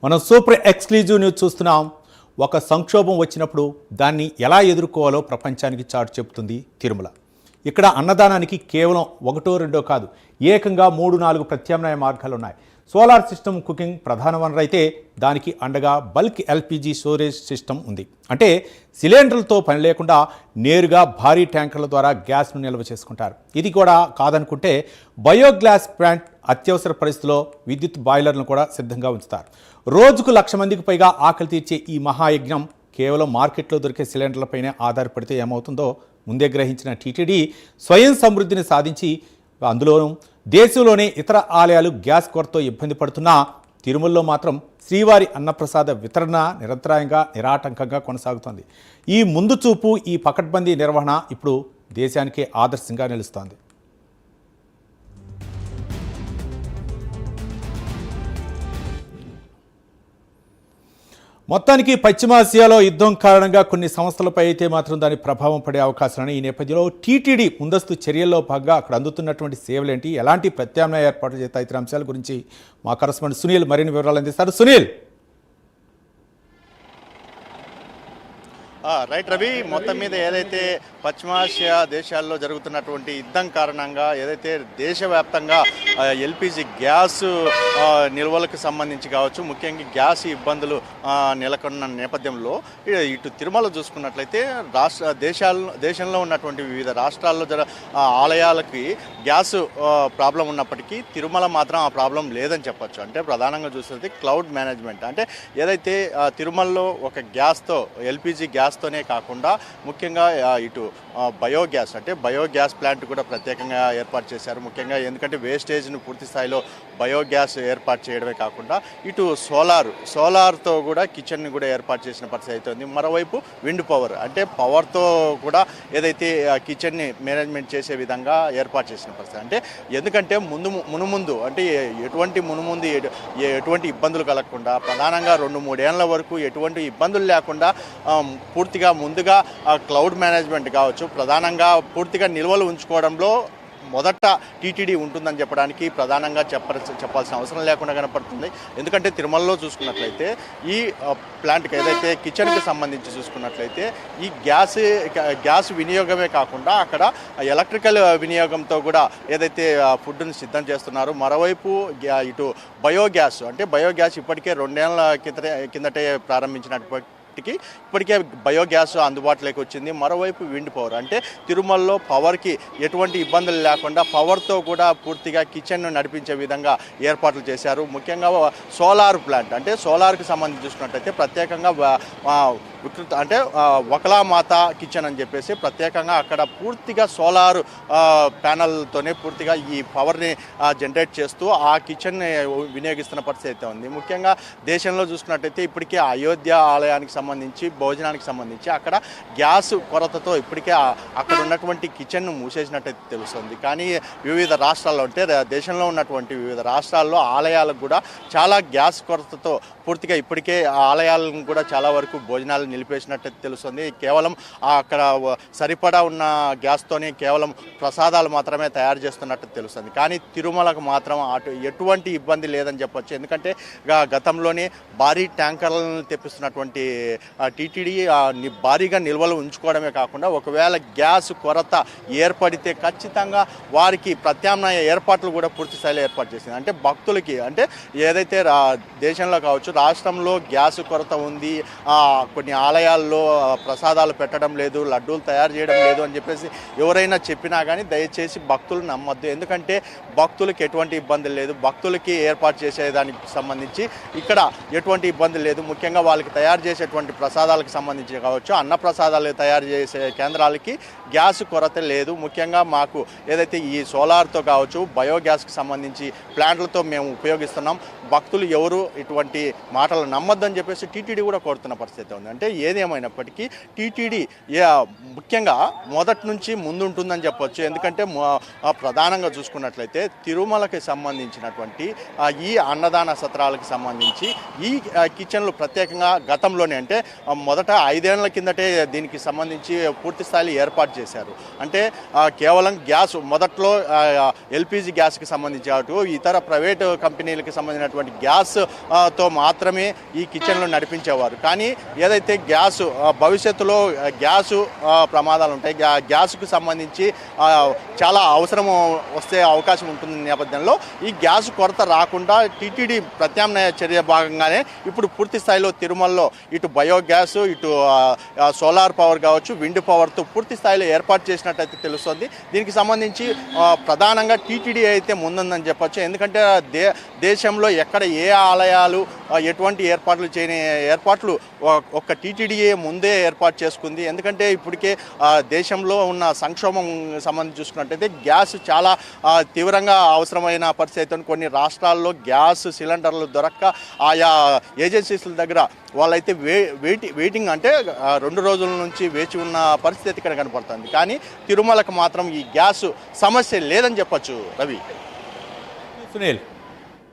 మనం super exclusive news చూస్తున్నాం. ఒక సంక్షోభం వచ్చినప్పుడు దాన్ని ఎలా ఎదుర్కోవాలో ప్రపంచానికి చాటు చెబుతుంది తిరుమల. ఇక్కడ అన్నదానానికి కేవలం ఒకటో రెండో కాదు, ఏకంగా 3-4 ప్రత్యామ్నాయ మార్గాలు ఉన్నాయి. సోలార్ సిస్టమ్ కుకింగ్ ప్రధాన వనరు అయితే దానికి అండగా బల్క్ ఎల్పిజి స్టోరేజ్ సిస్టమ్ ఉంది. అంటే సిలిండర్లతో పని లేకుండా నేరుగా భారీ ట్యాంకర్ల ద్వారా గ్యాస్ను నిల్వ చేసుకుంటారు. ఇది కూడా కాదనుకుంటే బయోగ్యాస్ ప్లాంట్ అత్యవసర పరిస్థితుల్లో విద్యుత్ బాయిలర్లను కూడా సిద్ధంగా ఉంచుతారు. రోజుకు 1,00,000 మందికి పైగా ఆకలి తీర్చే ఈ మహాయజ్ఞం కేవలం మార్కెట్లో దొరికే సిలిండర్లపైనే ఆధారపడితే ఏమవుతుందో ముందే గ్రహించిన టీటీడీ స్వయం సమృద్ధిని సాధించి, అందులోనూ దేశంలోనే ఇతర ఆలయాలు గ్యాస్ కొరతతో ఇబ్బంది పడుతున్నా తిరుమలలో మాత్రం శ్రీవారి అన్నప్రసాద వితరణ నిరంతరాయంగా నిరాటంకంగా కొనసాగుతోంది. ఈ ముందు చూపు, ఈ పకడ్బందీ నిర్వహణ ఇప్పుడు దేశానికే ఆదర్శంగా నిలుస్తోంది. మొత్తానికి పశ్చిమాసియాలో యుద్ధం కారణంగా కొన్ని సంస్థలపై అయితే మాత్రం దాని ప్రభావం పడే అవకాశాలని, ఈ నేపథ్యంలో టీటీడీ ముందస్తు చర్యల్లో భాగంగా అక్కడ అందుతున్నటువంటి సేవలేంటి, ఎలాంటి ప్రత్యామ్నాయ ఏర్పాట్లు చేస్తాయి, ఇతర అంశాల గురించి మా కరెస్పాండెంట్ సునీల్ మరిన్ని వివరాలు అందిస్తారు. సునీల్. రైట్ రవి, మొత్తం మీద ఏదైతే పశ్చిమాసియా దేశాల్లో జరుగుతున్నటువంటి యుద్ధం కారణంగా ఏదైతే దేశవ్యాప్తంగా ఎల్పిజి గ్యాస్ నిల్వలకు సంబంధించి కావచ్చు, ముఖ్యంగా గ్యాస్ ఇబ్బందులు నెలకొన్న నేపథ్యంలో ఇటు తిరుమల చూసుకున్నట్లయితే దేశంలో ఉన్నటువంటి వివిధ రాష్ట్రాల్లో ఆలయాలకి గ్యాస్ ప్రాబ్లం ఉన్నప్పటికీ తిరుమల మాత్రం ఆ ప్రాబ్లం లేదని చెప్పొచ్చు. అంటే ప్రధానంగా చూస్తే క్లౌడ్ మేనేజ్మెంట్, అంటే ఏదైతే తిరుమలలో ఒక గ్యాస్తో ఎల్పిజి గ్యాస్తోనే కాకుండా ముఖ్యంగా ఇటు బయోగ్యాస్, అంటే బయోగ్యాస్ ప్లాంట్ కూడా ప్రత్యేకంగా ఏర్పాటు చేశారు. ముఖ్యంగా ఎందుకంటే వేస్టేజ్ను పూర్తి స్థాయిలో బయోగ్యాస్ ఏర్పాటు చేయడమే కాకుండా ఇటు సోలార్తో కూడా కిచెన్ని కూడా ఏర్పాటు చేసిన పరిస్థితి అవుతుంది. మరోవైపు విండ్ పవర్, అంటే పవర్తో కూడా ఏదైతే కిచెన్ని మేనేజ్మెంట్ చేసే విధంగా ఏర్పాటు చేసిన పరిస్థితి. అంటే ఎందుకంటే మునుముందు అంటే ఎటువంటి ఇబ్బందులు కలగకుండా, ప్రధానంగా 2-3 ఏళ్ల వరకు ఎటువంటి ఇబ్బందులు లేకుండా పూర్తిగా ముందుగా క్లౌడ్ మేనేజ్మెంట్ కావచ్చు, ప్రధానంగా పూర్తిగా నిల్వలు ఉంచుకోవడంలో మొదట టీటీడీ ఉంటుందని చెప్పడానికి ప్రధానంగా చెప్పాల్సిన అవసరం లేకుండా కనపడుతుంది. ఎందుకంటే తిరుమలలో చూసుకున్నట్లయితే ఈ ప్లాంట్కి ఏదైతే కిచెన్కి సంబంధించి చూసుకున్నట్లయితే ఈ గ్యాస్ వినియోగమే కాకుండా అక్కడ ఎలక్ట్రికల్ వినియోగంతో కూడా ఏదైతే ఫుడ్ని సిద్ధం చేస్తున్నారో, మరోవైపు ఇటు బయోగ్యాస్, అంటే బయోగ్యాస్ ఇప్పటికే 2 ఏళ్ల కిందటే ఇప్పటికే బయోగ్యాస్ అందుబాటులోకి వచ్చింది. మరోవైపు విండ్ పవర్, అంటే తిరుమలలో పవర్కి ఎటువంటి ఇబ్బందులు లేకుండా పవర్తో కూడా పూర్తిగా కిచెన్ను నడిపించే విధంగా ఏర్పాట్లు చేశారు. ముఖ్యంగా సోలార్ ప్లాంట్, అంటే సోలార్కి సంబంధించి చూసుకున్నట్టయితే ప్రత్యేకంగా అంటే వకలామాత కిచెన్ అని చెప్పేసి ప్రత్యేకంగా అక్కడ పూర్తిగా సోలార్ ప్యానల్తోనే పూర్తిగా ఈ పవర్ని జనరేట్ చేస్తూ ఆ కిచెన్ని వినియోగిస్తున్న పరిస్థితి అయితే ఉంది. ముఖ్యంగా దేశంలో చూసుకున్నట్టయితే ఇప్పటికే అయోధ్య ఆలయానికి సంబంధించి భోజనానికి సంబంధించి అక్కడ గ్యాస్ కొరతతో ఇప్పటికే అక్కడ ఉన్నటువంటి కిచెన్ను మూసేసినట్టయితే తెలుస్తుంది. కానీ వివిధ రాష్ట్రాల్లో, అంటే దేశంలో ఉన్నటువంటి వివిధ రాష్ట్రాల్లో ఆలయాలకు కూడా చాలా గ్యాస్ కొరతతో పూర్తిగా ఇప్పటికే ఆలయాలను కూడా చాలా వరకు భోజనాలు నిలిపేసినట్టు తెలుస్తుంది. కేవలం అక్కడ సరిపడా ఉన్న గ్యాస్తోనే కేవలం ప్రసాదాలు మాత్రమే తయారు చేస్తున్నట్టు తెలుస్తుంది. కానీ తిరుమలకు మాత్రం ఎటువంటి ఇబ్బంది లేదని చెప్పొచ్చు. ఎందుకంటే గతంలోనే భారీ ట్యాంకర్లను తెప్పిస్తున్నటువంటి టీటీడీ భారీగా నిల్వలు ఉంచుకోవడమే కాకుండా ఒకవేళ గ్యాస్ కొరత ఏర్పడితే ఖచ్చితంగా వారికి ప్రత్యామ్నాయ ఏర్పాట్లు కూడా పూర్తి స్థాయిలో ఏర్పాటు చేసింది. అంటే భక్తులకి, అంటే ఏదైతే దేశంలో కావచ్చు రాష్ట్రంలో గ్యాస్ కొరత ఉంది, కొన్ని ఆలయాల్లో ప్రసాదాలు పెట్టడం లేదు, లడ్డూలు తయారు చేయడం లేదు అని చెప్పేసి ఎవరైనా చెప్పినా కానీ దయచేసి భక్తులు నమ్మొద్దు. ఎందుకంటే భక్తులకి ఎటువంటి ఇబ్బంది లేదు, భక్తులకి ఏర్పాటు చేసేదానికి సంబంధించి ఇక్కడ ఎటువంటి ఇబ్బంది లేదు. ముఖ్యంగా వాళ్ళకి తయారు చేసేటువంటి ప్రసాదాలకు సంబంధించి కావచ్చు, అన్న ప్రసాదాలు తయారు చేసే కేంద్రాలకి గ్యాస్ కొరత లేదు. ముఖ్యంగా మాకు ఏదైతే ఈ సోలార్తో కావచ్చు, బయోగ్యాస్కి సంబంధించి ప్లాంట్లతో మేము ఉపయోగిస్తున్నాం, భక్తులు ఎవరు ఇటువంటి మాటలు నమ్మొద్దని చెప్పేసి టీటీడీ కూడా కోరుతున్న పరిస్థితి ఉంది. అంటే ఏదేమైనప్పటికీ టీటీడీ ముఖ్యంగా మొదటి నుంచి ముందుంటుందని చెప్పొచ్చు. ఎందుకంటే ప్రధానంగా చూసుకున్నట్లయితే తిరుమలకి సంబంధించినటువంటి ఈ అన్నదాన సత్రాలకు సంబంధించి ఈ కిచెన్లు ప్రత్యేకంగా గతంలోనే అంటే మొదట 5 ఏళ్ల కిందటే దీనికి సంబంధించి పూర్తి స్థాయిలో ఏర్పాటు చేశారు. అంటే కేవలం గ్యాస్ మొదట్లో ఎల్పిజి గ్యాస్కి సంబంధించి అటు ఇతర ప్రైవేటు కంపెనీలకు సంబంధించినటువంటి గ్యాస్తో మాత్రమే ఈ కిచెన్లు నడిపించేవారు. కానీ ఏదైతే గ్యాసు భవిష్యత్తులో గ్యాసు ప్రమాదాలు ఉంటాయి, గ్యాస్కు సంబంధించి చాలా అవసరం వస్తే అవకాశం ఉంటుంది నేపథ్యంలో ఈ గ్యాస్ కొరత రాకుండా టీటీడీ ప్రత్యామ్నాయ చర్య భాగంగానే ఇప్పుడు పూర్తి స్థాయిలో తిరుమలలో ఇటు బయోగ్యాస్, ఇటు సోలార్ పవర్ కావచ్చు, విండ్ పవర్తో పూర్తి స్థాయిలో ఏర్పాటు చేసినట్టయితే తెలుస్తుంది. దీనికి సంబంధించి ప్రధానంగా టీటీడీ అయితే ముందుందని చెప్పొచ్చు. ఎందుకంటే దేశంలో ఎక్కడ ఏ ఆలయాలు ఎటువంటి ఏర్పాట్లు చేయని ఏర్పాట్లు ఒక్క టీటీడీఏ ముందే ఏర్పాటు చేసుకుంది. ఎందుకంటే ఇప్పటికే దేశంలో ఉన్న సంక్షోభం సంబంధించి చూసుకున్నట్టయితే గ్యాస్ చాలా తీవ్రంగా అవసరమైన పరిస్థితి. కొన్ని రాష్ట్రాల్లో గ్యాస్ సిలిండర్లు దొరక్క ఆయా ఏజెన్సీల దగ్గర వాళ్ళైతే వెయిటింగ్ అంటే 2 రోజుల నుంచి వేచి ఉన్న పరిస్థితి ఇక్కడ కనపడుతుంది. కానీ తిరుమలకు మాత్రం ఈ గ్యాస్ సమస్య లేదని చెప్పొచ్చు. రవి, సునీల్.